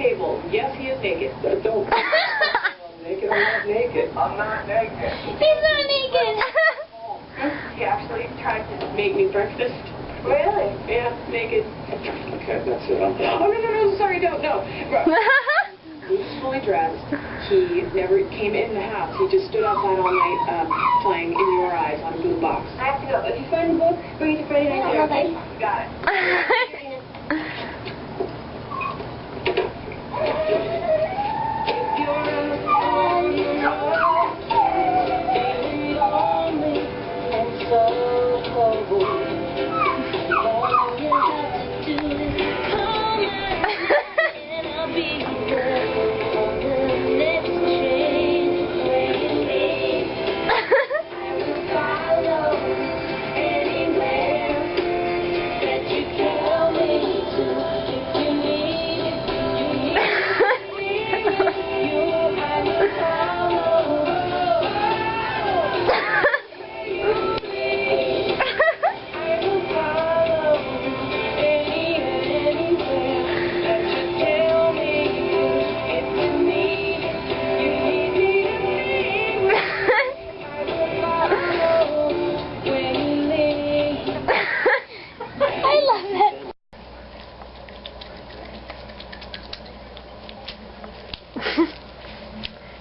table. Yes, he is naked. Don't. Naked? I'm not naked. I'm not naked. He's not naked. He actually tried to make me breakfast. Really? Yeah, naked. Okay, that's it. Oh, no, sorry, don't, no. He was fully dressed. He never came in the house. He just stood outside all night playing In Your Eyes on a blue box. I have to go. If you find the book, bring it to Friday night. Okay? Got it.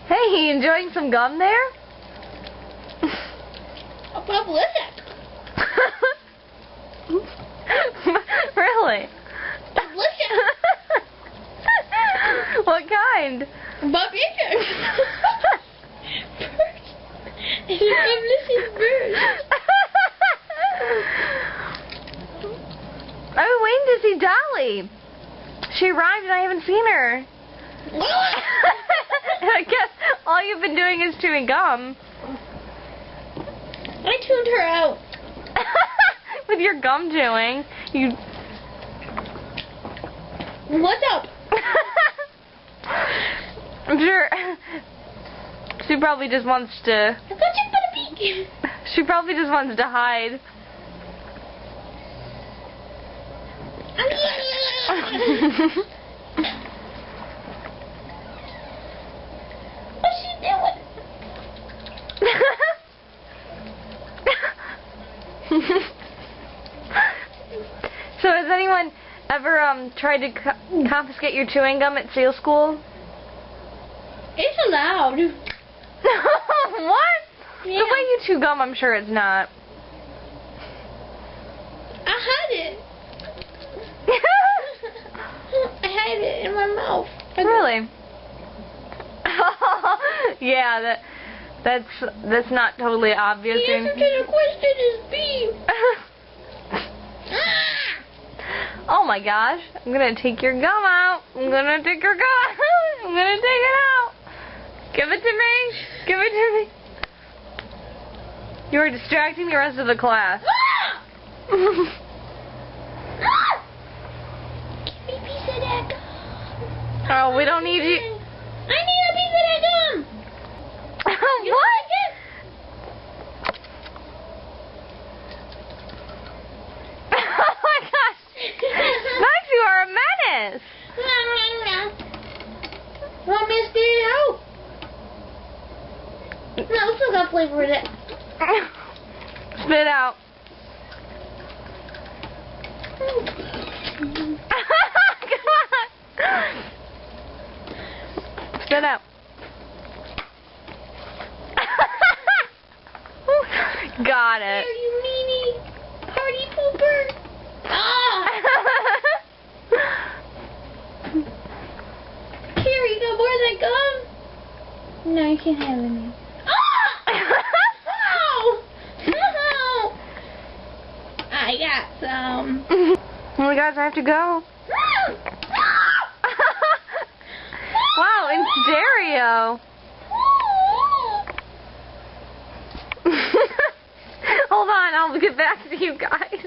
Hey, enjoying some gum there? Publicic. Really? Delicious. What kind? Publicic. It's a publicist bird. I've been waiting to see Dolly. She arrived and I haven't seen her. I guess all you've been doing is chewing gum. I tuned her out. With your gum chewing. You. What's up? I'm sure. She probably just wants to. I thought you put a peek. She probably just wants to hide. What's she doing? So has anyone ever tried to confiscate your chewing gum at SEAL school? It's allowed. What? Yeah. The way you chew gum, I'm sure it's not. I had it. I had it in my mouth. Really? Yeah, that's not totally obvious. The answer to the question is B. Oh my gosh! I'm gonna take your gum out. I'm gonna take your gum out. I'm gonna take it out. Give it to me. Give it to me. You are distracting the rest of the class. Give me a piece of that gum. Oh, we don't need you. I need a piece of that gum. You What? like it? Oh my gosh! Max, you are a menace. Want me to spit it out? No, it's still got flavor in it. Spit out. Spit out. Got it. Here, you meanie party pooper. Ah! Here, you got more of that gum? No, you can't have any. I got some. Oh my gosh, I have to go. Wow, in stereo. Hold on, I'll get back to you guys.